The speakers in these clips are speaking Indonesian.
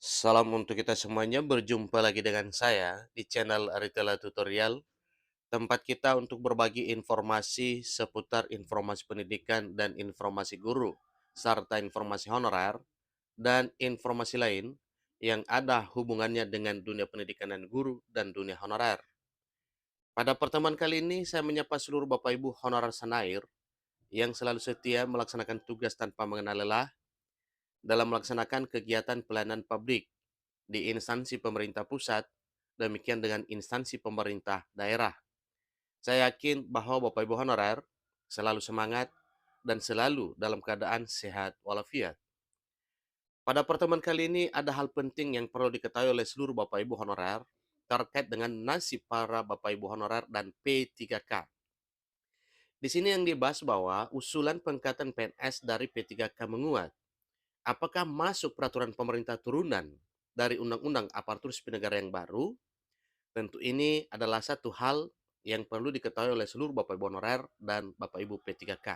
Salam untuk kita semuanya, berjumpa lagi dengan saya di channel Aritela Tutorial, tempat kita untuk berbagi informasi seputar informasi pendidikan dan informasi guru, serta informasi honorer dan informasi lain yang ada hubungannya dengan dunia pendidikan dan guru dan dunia honorer. Pada pertemuan kali ini, saya menyapa seluruh Bapak Ibu honorer Sanair yang selalu setia melaksanakan tugas tanpa mengenal lelah dalam melaksanakan kegiatan pelayanan publik di instansi pemerintah pusat, demikian dengan instansi pemerintah daerah. Saya yakin bahwa Bapak Ibu honorer selalu semangat dan selalu dalam keadaan sehat walafiat. Pada pertemuan kali ini ada hal penting yang perlu diketahui oleh seluruh Bapak Ibu honorer terkait dengan nasib para Bapak Ibu honorer dan P3K. Di sini yang dibahas bahwa usulan pengangkatan PNS dari P3K menguat. Apakah masuk peraturan pemerintah turunan dari Undang-Undang Aparatur Sipil Negara yang baru? Tentu ini adalah satu hal yang perlu diketahui oleh seluruh Bapak Ibu honorer dan Bapak Ibu P3K.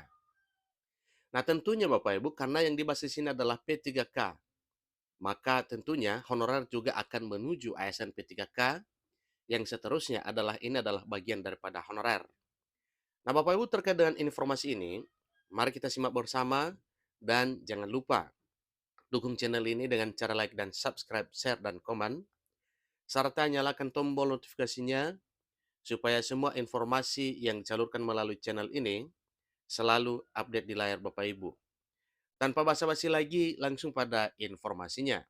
Nah, tentunya Bapak Ibu, karena yang dibahas di sini adalah P3K, maka tentunya honorer juga akan menuju ASN P3K yang seterusnya adalah bagian daripada honorer. Nah, Bapak Ibu, terkait dengan informasi ini, mari kita simak bersama dan jangan lupa dukung channel ini dengan cara like dan subscribe, share dan komen, serta nyalakan tombol notifikasinya supaya semua informasi yang disalurkan melalui channel ini selalu update di layar Bapak Ibu. Tanpa basa-basi lagi, langsung pada informasinya.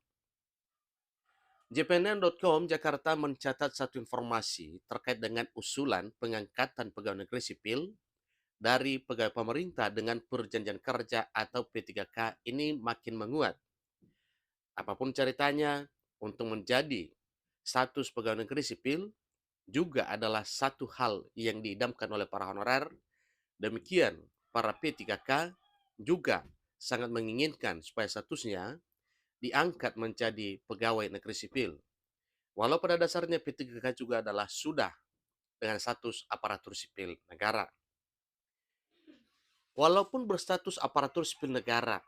JPNN.com Jakarta mencatat satu informasi terkait dengan usulan pengangkatan pegawai negeri sipil dari pegawai pemerintah dengan perjanjian kerja atau P3K ini makin menguat. Apapun ceritanya, untuk menjadi status pegawai negeri sipil juga adalah satu hal yang diidamkan oleh para honorer. Demikian, para P3K juga sangat menginginkan supaya statusnya diangkat menjadi pegawai negeri sipil. Walau pada dasarnya P3K juga adalah sudah dengan status aparatur sipil negara. Walaupun berstatus aparatur sipil negara,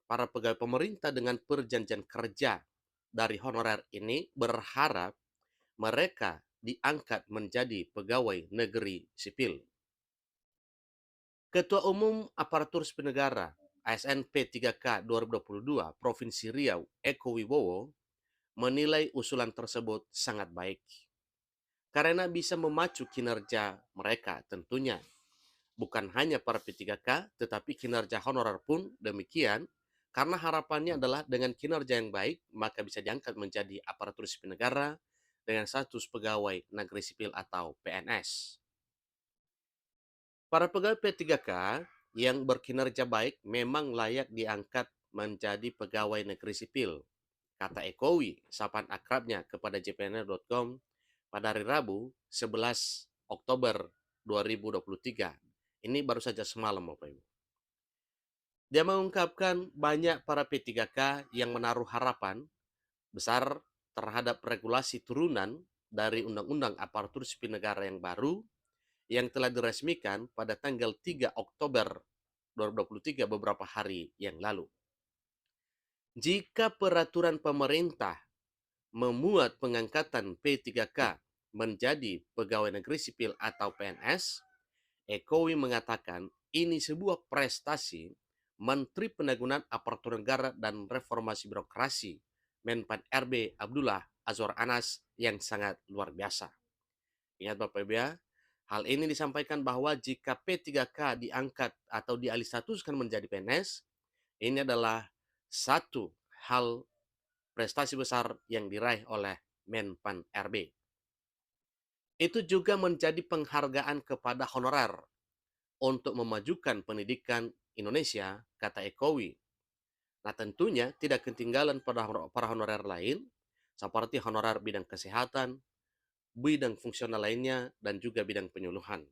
para pegawai pemerintah dengan perjanjian kerja dari honorer ini berharap mereka diangkat menjadi pegawai negeri sipil. Ketua Umum Aparatur Sipil Negara ASN P3K 2022 Provinsi Riau Eko Wibowo menilai usulan tersebut sangat baik karena bisa memacu kinerja mereka tentunya. Bukan hanya para P3K, tetapi kinerja honorer pun demikian, karena harapannya adalah dengan kinerja yang baik, maka bisa diangkat menjadi aparatur sipil negara dengan status pegawai negeri sipil atau PNS. Para pegawai P3K yang berkinerja baik memang layak diangkat menjadi pegawai negeri sipil, kata Ekowi, sapaan akrabnya kepada jpnr.com pada hari Rabu 11 Oktober 2023. Ini baru saja semalam, Bapak Ibu. Dia mengungkapkan banyak para P3K yang menaruh harapan besar terhadap regulasi turunan dari Undang-Undang Aparatur Sipil Negara yang baru yang telah diresmikan pada tanggal 3 Oktober 2023 beberapa hari yang lalu. Jika peraturan pemerintah memuat pengangkatan P3K menjadi pegawai negeri sipil atau PNS, Ekowi mengatakan ini sebuah prestasi Menteri Penanggulangan Aparatur Negara dan Reformasi Birokrasi Menpan RB Abdullah Azwar Anas yang sangat luar biasa. Ingat Bapak Ibu ya, hal ini disampaikan bahwa jika P3K diangkat atau dialih statuskan menjadi PNS, ini adalah satu hal prestasi besar yang diraih oleh Menpan RB. Itu juga menjadi penghargaan kepada honorer untuk memajukan pendidikan Indonesia, kata Ekowi. Nah, tentunya tidak ketinggalan pada para honorer lain, seperti honorer bidang kesehatan, bidang fungsional lainnya, dan juga bidang penyuluhan.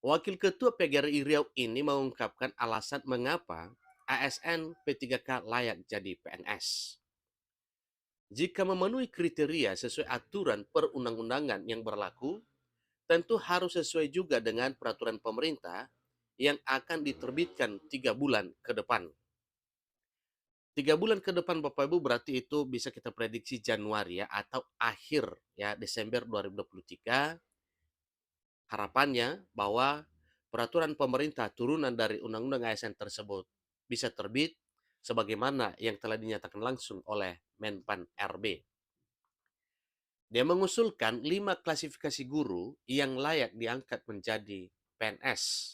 Wakil Ketua PGRI Riau ini mengungkapkan alasan mengapa ASN P3K layak jadi PNS. Jika memenuhi kriteria sesuai aturan perundang-undangan yang berlaku, tentu harus sesuai juga dengan peraturan pemerintah yang akan diterbitkan 3 bulan ke depan. 3 bulan ke depan Bapak Ibu berarti itu bisa kita prediksi Januari ya atau akhir ya Desember 2023 harapannya bahwa peraturan pemerintah turunan dari Undang-Undang ASN tersebut bisa terbit sebagaimana yang telah dinyatakan langsung oleh Menpan RB. Dia mengusulkan 5 klasifikasi guru yang layak diangkat menjadi PNS,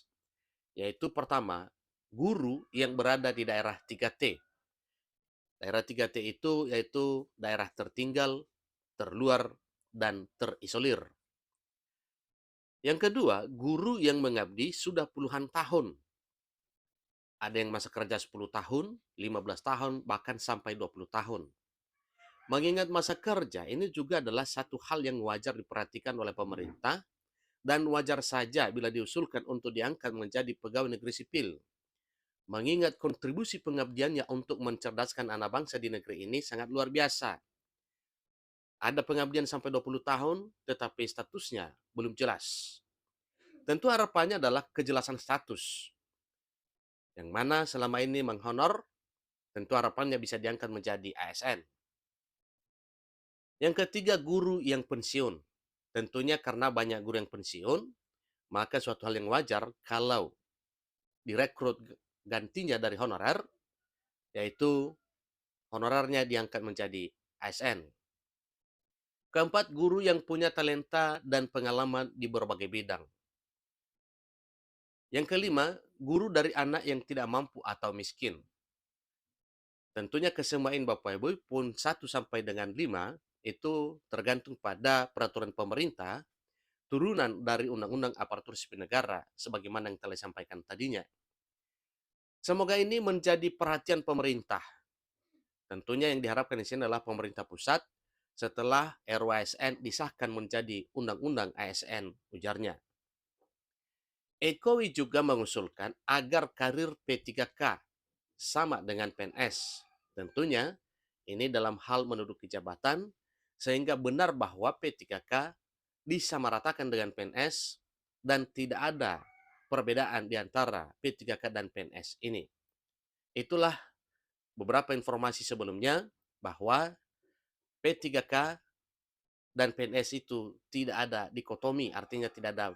yaitu pertama, guru yang berada di daerah 3T. Daerah 3T itu yaitu daerah tertinggal, terluar, dan terisolir. Yang kedua, guru yang mengabdi sudah puluhan tahun. Ada yang masa kerja 10 tahun, 15 tahun, bahkan sampai 20 tahun. Mengingat masa kerja, ini juga adalah satu hal yang wajar diperhatikan oleh pemerintah dan wajar saja bila diusulkan untuk diangkat menjadi pegawai negeri sipil. Mengingat kontribusi pengabdiannya untuk mencerdaskan anak bangsa di negeri ini sangat luar biasa. Ada pengabdian sampai 20 tahun, tetapi statusnya belum jelas. Tentu harapannya adalah kejelasan status, yang mana selama ini menghonor, tentu harapannya bisa diangkat menjadi ASN. Yang ketiga, guru yang pensiun. Tentunya karena banyak guru yang pensiun, maka suatu hal yang wajar kalau direkrut gantinya dari honorer, yaitu honorernya diangkat menjadi ASN. Keempat, guru yang punya talenta dan pengalaman di berbagai bidang. Yang kelima, guru dari anak yang tidak mampu atau miskin. Tentunya kesemuaan Bapak Ibu pun 1 sampai dengan 5 itu tergantung pada peraturan pemerintah turunan dari Undang-Undang Aparatur Sipil Negara sebagaimana yang telah disampaikan tadinya. Semoga ini menjadi perhatian pemerintah. Tentunya yang diharapkan di sini adalah pemerintah pusat setelah RUASN disahkan menjadi Undang-Undang ASN, ujarnya. Ekowi juga mengusulkan agar karir P3K sama dengan PNS. Tentunya ini dalam hal menduduki jabatan sehingga benar bahwa P3K disamaratakan dengan PNS dan tidak ada perbedaan di antara P3K dan PNS ini. Itulah beberapa informasi sebelumnya bahwa P3K dan PNS itu tidak ada dikotomi, artinya tidak ada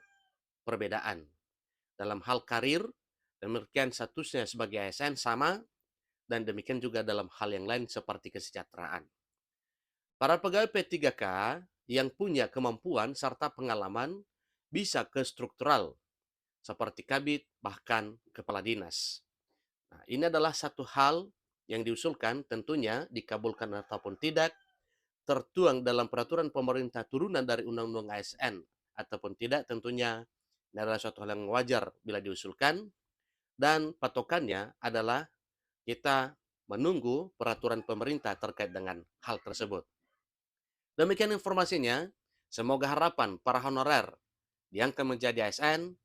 perbedaan. Dalam hal karir, demikian statusnya sebagai ASN sama, dan demikian juga dalam hal yang lain seperti kesejahteraan. Para pegawai P3K yang punya kemampuan serta pengalaman bisa ke struktural, seperti kabit, bahkan kepala dinas. Nah, ini adalah satu hal yang diusulkan tentunya dikabulkan ataupun tidak, tertuang dalam peraturan pemerintah turunan dari Undang-Undang ASN ataupun tidak, tentunya ini adalah suatu hal yang wajar bila diusulkan, dan patokannya adalah kita menunggu peraturan pemerintah terkait dengan hal tersebut. Demikian informasinya, semoga harapan para honorer diangkat menjadi ASN,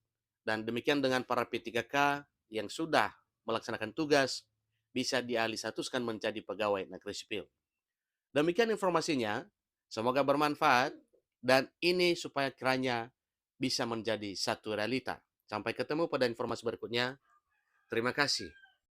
dan demikian dengan para P3K yang sudah melaksanakan tugas bisa dialihstatuskan menjadi pegawai negeri sipil. Demikian informasinya, semoga bermanfaat dan ini supaya kiranya bisa menjadi satu realita. Sampai ketemu pada informasi berikutnya. Terima kasih.